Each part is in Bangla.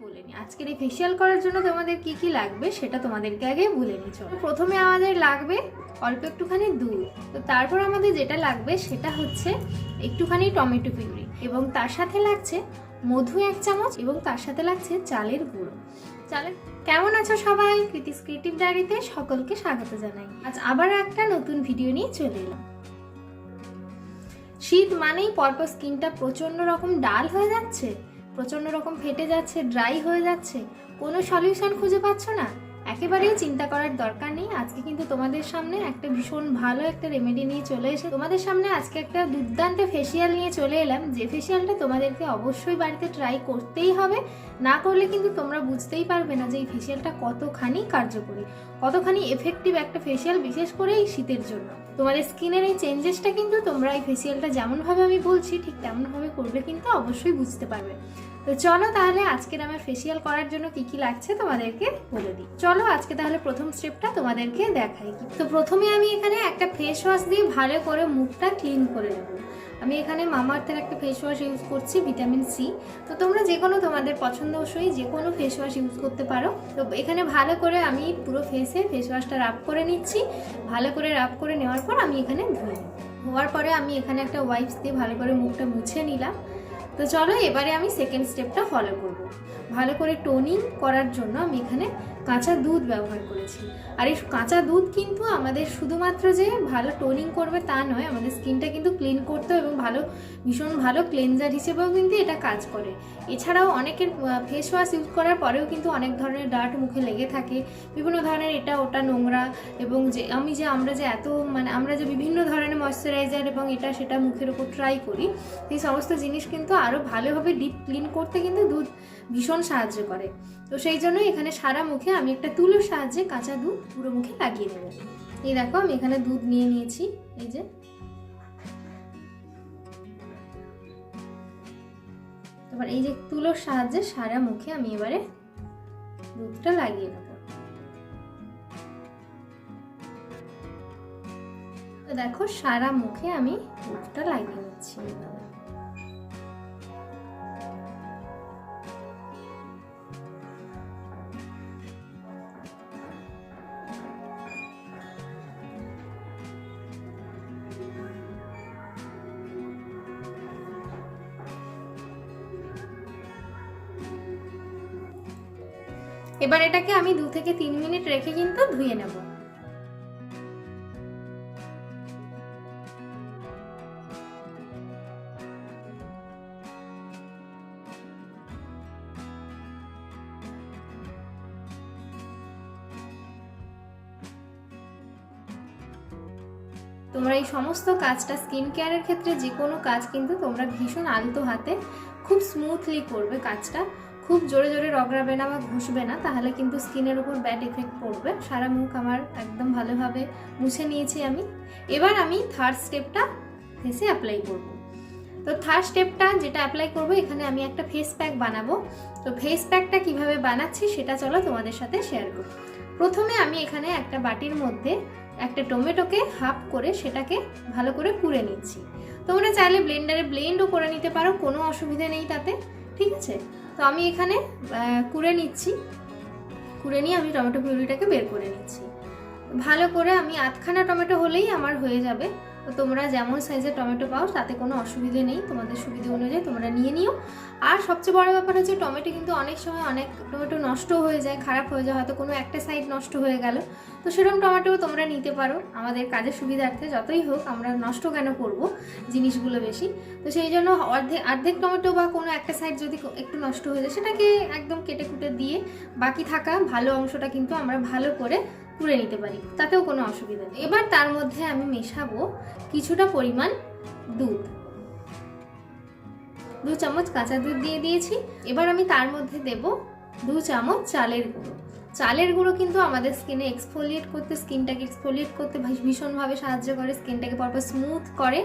বলে নিই আজকের এই ফেসিয়াল করার জন্য তোমাদের কি কি লাগবে সেটা তোমাদেরকে আগে বলে নিই। চলো, প্রথমে আমাদের লাগবে অল্প একটুখানি দুধ। তো তারপর আমাদের যেটা লাগবে সেটা হচ্ছে একটুখানি টমেটো পিউরি, এবং তার সাথে লাগছে মধু 1 চামচ, এবং তার সাথে লাগছে চালের গুঁড়ো। কেমন আছো সবাই? কৃতিস ক্রিয়েটিভ ডায়েরিতে সকলকে স্বাগত জানাই। আজ আবার একটা নতুন ভিডিও নিয়ে চলে এলাম। শীত মানেই পরপর স্কিনটা প্রচন্ড রকম ডাল হয়ে যাচ্ছে, প্রচন্ড রকম ফেটে যাচ্ছে, ড্রাই হয়ে যাচ্ছে, কোনো সলিউশন খুঁজে পাচ্ছ না? একেবারেই চিন্তা করার দরকার নেই। আজকে কিন্তু তোমাদের সামনে একটা ভীষণ ভালো একটা রেমেডি নিয়ে চলে এসে তোমাদের সামনে আজকে একটা দুর্দান্ত ফেসিয়াল নিয়ে চলে এলাম, যে ফেসিয়ালটা তোমাদেরকে অবশ্যই বাড়িতে ট্রাই করতেই হবে। না করলে কিন্তু তোমরা বুঝতেই পারবে না যে এই ফেসিয়ালটা কতখানি কার্যকরী, কতখানি এফেক্টিভ একটা ফেসিয়াল, বিশেষ করে এই শীতের জন্য। তোমাদের স্কিনের এই চেঞ্জেসটা কিন্তু তোমরা এই ফেসিয়ালটা যেমনভাবে আমি বলছি ঠিক তেমনভাবে করলে কিন্তু অবশ্যই বুঝতে পারবে। তো চলো তাহলে আজকের আমার ফেসিয়াল করার জন্য কি কি লাগছে তোমাদেরকে বলে দিই। চলো আজকে তাহলে প্রথম স্টেপটা তোমাদেরকে দেখাই। তো প্রথমে আমি এখানে একটা ফেস ওয়াশ দিয়ে ভালো করে মুখটা ক্লিন করে নেব। আমি এখানে মামাআর্থের একটা ফেস ওয়াশ ইউজ করছি, ভিটামিন সি। তো তোমরা যে কোনো তোমাদের পছন্দসই যে কোনো ফেস ওয়াশ ইউজ করতে পারো। তো এখানে ভালো করে আমি পুরো ফেসে ফেস ওয়াশটা রাব করে নিচ্ছি। ভালো করে রাব করে নেওয়ার পর আমি এখানে ধুয়ে নেব। ধোয়ার পরে আমি এখানে একটা ওয়াইপস দিয়ে ভালো করে মুখটা মুছে নিলাম। তো চলো এবারে আমি সেকেন্ড স্টেপটা ফলো করব। ভালো করে টোনিং করার জন্য আমি এখানে কাঁচা দুধ ব্যবহার করেছি। আর এই কাঁচা দুধ কিন্তু আমাদের শুধুমাত্র যে ভালো টোনিং করবে তা নয়, আমাদের স্কিনটা কিন্তু ক্লিন করতেও এবং ভীষণ ভালো ক্লেনজার হিসেবেও কিন্তু এটা কাজ করে। এছাড়াও অনেকের ফেস ওয়াশ ইউজ করার পরেও কিন্তু অনেক ধরনের ডার্ট মুখে লেগে থাকে, বিভিন্ন ধরনের এটা ওটা নোংরা, এবং আমরা যে বিভিন্ন ধরনের ময়শ্চারাইজার এবং এটা সেটা মুখের উপর ট্রাই করি, এই সমস্ত জিনিস কিন্তু আরও ভালোভাবে ডিপ ক্লিন করতে কিন্তু দুধ ভীষণ সাহায্য করে। তো সেই জন্য এখানে সারা মুখে আমি একটা তুলোর সাহায্যে কাঁচা দুধ পুরো মুখে লাগিয়ে নেব। এই দেখো আমি এখানে দুধ নিয়ে নিয়েছি, এই যে। এবার এই যে তুলোর সাহায্যে সারা মুখে আমি এবারে দুধটা লাগিয়ে নেব। তো দেখো সারা মুখে আমি দুধটা লাগিয়ে নিচ্ছি। এবার এটাকে আমি 2 থেকে 3 মিনিট রেখে কিন্তু ধুয়ে নেব। তোমরা এই সমস্ত কাজটা স্কিন কেয়ারের ক্ষেত্রে যে কোনো কাজ কিন্তু তোমরা ভীষণ আলতো হাতে খুব স্মুথলি করবে। কাজটা খুব জোরে জোরে রগড়াবে না বা ঘষবে না, তাহলে কিন্তু স্কিনের উপর ব্যাড এফেক্ট পড়বে। সারা মুখ আমার একদম ভালোভাবে মুছে নিয়েছি আমি। এবার আমি থার্ড স্টেপটা ফেসে অ্যাপ্লাই করব। তো থার্ড স্টেপটা যেটা অ্যাপ্লাই করব, এখানে আমি একটা ফেস প্যাক বানাবো। তো ফেস প্যাকটা কিভাবে বানাচ্ছি সেটা চলো তোমাদের সাথে শেয়ার করব। প্রথমে আমি এখানে একটা বাটির মধ্যে একটা টমেটোকে হাফ করে সেটাকে ভালো করে কুড়ে নিচ্ছি। তোমরা চাইলে ব্লেন্ডারে ব্লেন্ডও করে নিতে পারো, কোনো অসুবিধা নেই তাতে, ঠিক আছে। তো আমি এখানে কুড়ে নিচ্ছি, কুড়ে নিয়ে আমি টমেটো পিউরিটাকে বের করে নিচ্ছি। ভালো করে আমি 8খানা টমেটো হলেই আমার হয়ে যাবে। তো তোমরা যেমন সাইজের টমেটো পাও তাতে কোনো অসুবিধে নেই, তোমাদের সুবিধা অনুযায়ী তোমরা নিয়ে নিও। আর সবচেয়ে বড় ব্যাপার হচ্ছে টমেটো কিন্তু অনেক সময় অনেক টমেটো নষ্ট হয়ে যায়, খারাপ হয়ে যায়, হয়তো কোনো একটা সাইড নষ্ট হয়ে গেল। তো সেরকম টমেটো তোমরা নিতে পারো, আমাদের কাজের সুবিধার্থে। যতই হোক আমরা নষ্ট কেন করব জিনিসগুলো বেশি। তো সেই জন্য অর্ধেক টমেটো বা কোনো একটা সাইড যদি একটু নষ্ট হয়ে যায় সেটাকে একদম কেটে কুটে দিয়ে বাকি থাকা ভালো অংশটা কিন্তু আমরা ভালো করে কুড়ে নিতে পারি, তাতেও কোনো অসুবিধা নেই। এবার তার মধ্যে আমি মেশাবো কিছুটা পরিমাণ দুধ। 2 চামচ কাঁচা দুধ দিয়ে দিয়েছি। এবার আমি তার মধ্যে দেব 2 চামচ চালের গুঁড়ো। চালের গুঁড়ো কিন্তু আমাদের স্কিনে স্কিনটাকে এক্সফোলিয়েট করতে ভীষণভাবে সাহায্য করে, স্কিনটাকে পরপর স্মুথ করে,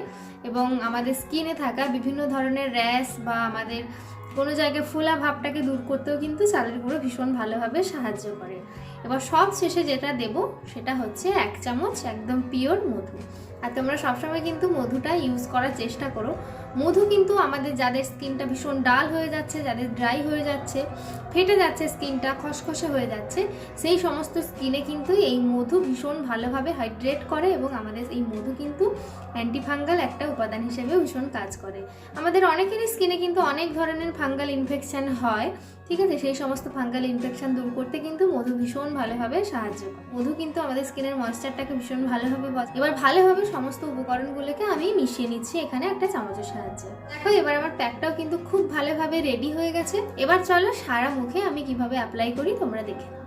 এবং আমাদের স্কিনে থাকা বিভিন্ন ধরনের র্যাশ বা আমাদের কোনো জায়গায় ফোলা ভাবটাকে দূর করতেও কিন্তু চালের গুঁড়ো ভীষণ ভালোভাবে সাহায্য করে। এবার সব শেষে যেটা দেব সেটা হচ্ছে 1 চামচ একদম পিওর মধু। আর তোমরা সবসময় কিন্তু মধুটা ইউজ করার চেষ্টা করো। মধু কিন্তু আমাদের যাদের স্কিনটা ভীষণ ডাল হয়ে যাচ্ছে, যাদের ড্রাই হয়ে যাচ্ছে, ফেটে যাচ্ছে স্কিনটা, খসখসে হয়ে যাচ্ছে, সেই সমস্ত স্কিনে কিন্তু এই মধু ভীষণ ভালোভাবে হাইড্রেট করে এবং আমাদের এই মধু কিন্তু অ্যান্টিফাঙ্গাল একটা উপাদান হিসেবে ভীষণ কাজ করে। আমাদের অনেকেরই স্কিনে কিন্তু অনেক ধরনের ফাঙ্গাল ইনফেকশন হয়, ঠিক আছে? সেই সমস্ত ফাঙ্গাল ইনফেকশন দূর করতে কিন্তু মধু ভীষণ ভালোভাবে সাহায্য করে। মধু কিন্তু আমাদের স্কিনের ময়েশ্চারটাকে ভীষণ ভালোভাবে এবার ভালোভাবে সমস্ত উপকরণগুলোকে আমি মিশিয়ে নিচ্ছি এখানে একটা চামচের সাহায্যে। দেখো এবার আমার প্যাকটাও কিন্তু খুব ভালোভাবে রেডি হয়ে গেছে। এবার চলো সারা মুখে আমি কিভাবে অ্যাপ্লাই করি তোমরা দেখে নাও।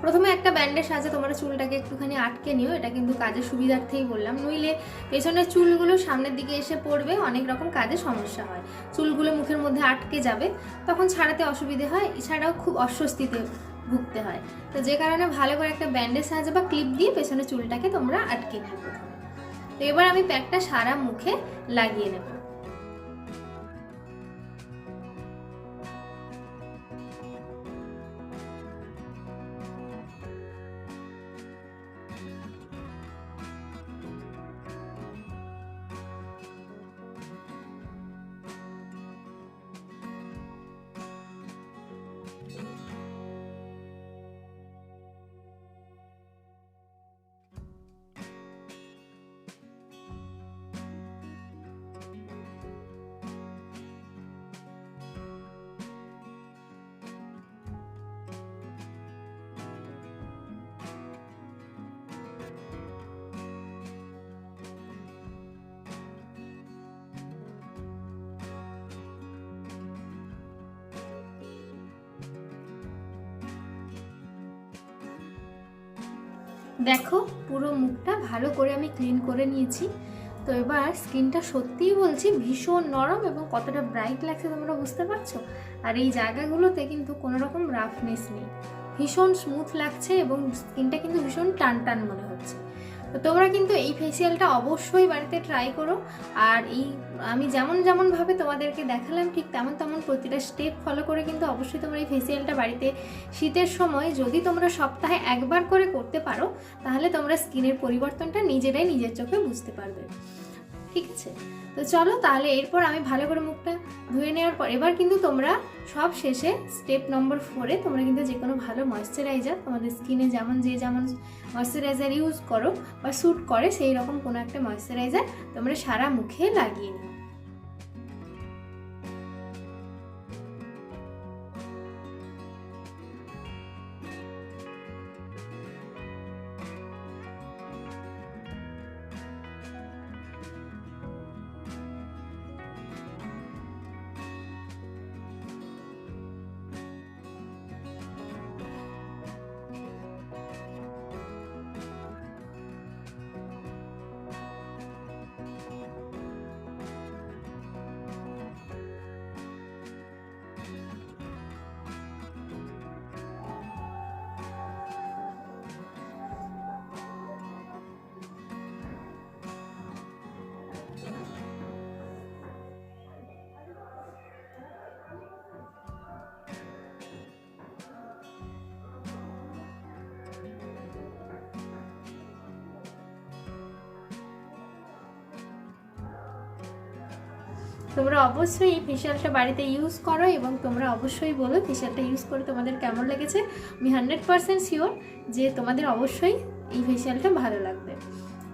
প্রথমে একটা ব্যান্ডের সাহায্যে তোমরা চুলটাকে একটুখানি আটকে নিও, এটা কিন্তু কাজের সুবিধার্থেই বললাম, নইলে পেছনের চুলগুলো সামনের দিকে এসে পড়বে, অনেক রকম কাজে সমস্যা হয়, চুলগুলো মুখের মধ্যে আটকে যাবে, তখন ছাড়াতে অসুবিধে হয়, এছাড়াও খুব অস্বস্তিতে ভুগতে হয়। তো যে কারণে ভালো করে একটা ব্যান্ডের সাহায্যে বা ক্লিপ দিয়ে পেছনের চুলটাকে তোমরা আটকে নিও প্রথমে। তো এবার আমি প্যাকটা সারা মুখে লাগিয়ে নেব। দেখো পুরো মুখটা ভালো করে আমি ক্লিন করে নিয়েছি। তো এবার স্কিনটা সত্যিই বলছি ভীষণ নরম এবং কতটা ব্রাইট লাগছে তোমরা বুঝতে পারছো। আর এই জায়গাগুলোতে কিন্তু কোনো রকম রাফনেস নেই, ভীষণ স্মুথ লাগছে এবং স্কিনটা কিন্তু ভীষণ টান টান মনে হচ্ছে। তো তোমরা কিন্তু এই ফেসিয়ালটা অবশ্যই বাড়িতে ট্রাই করো। আর এই আমি যেমনভাবে তোমাদেরকে দেখালাম ঠিক তেমন প্রতিটা স্টেপ ফলো করে কিন্তু অবশ্যই তোমরা এই ফেসিয়ালটা বাড়িতে শীতের সময় যদি তোমরা সপ্তাহে একবার করে করতে পারো তাহলে তোমরা স্কিনের পরিবর্তনটা নিজেরাই নিজের চোখে বুঝতে পারবে, ঠিক আছে? তো চলো তাহলে এরপর আমি ভালো করে মুখটা ধুয়ে নেওয়ার পর এবার কিন্তু তোমরা সব শেষে স্টেপ নম্বর 4-এ তোমরা কিন্তু যে কোনো ভালো ময়েশ্চারাইজার তোমাদের স্কিনে যেমন ময়েশ্চারাইজার ইউজ করো বা স্যুট করে সেই রকম কোনো একটা ময়েশ্চারাইজার তোমরা সারা মুখে লাগিয়ে নিও। তোমরা অবশ্যই এই ফেসিয়ালটা বাড়িতে ইউজ করো এবং তোমরা অবশ্যই বলো ফেসিয়ালটা ইউজ করে তোমাদের কেমন লেগেছে। আমি 100% শিওর যে তোমাদের অবশ্যই এই ফেসিয়ালটা ভালো লাগবে।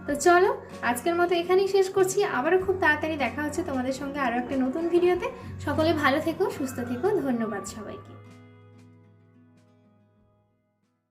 তো চলো আজকের মতো এখানেই শেষ করছি, আবারও খুব তাড়াতাড়ি দেখা হচ্ছে তোমাদের সঙ্গে আরও একটা নতুন ভিডিওতে। সকলে ভালো থেকো, সুস্থ থেকো, ধন্যবাদ সবাইকে।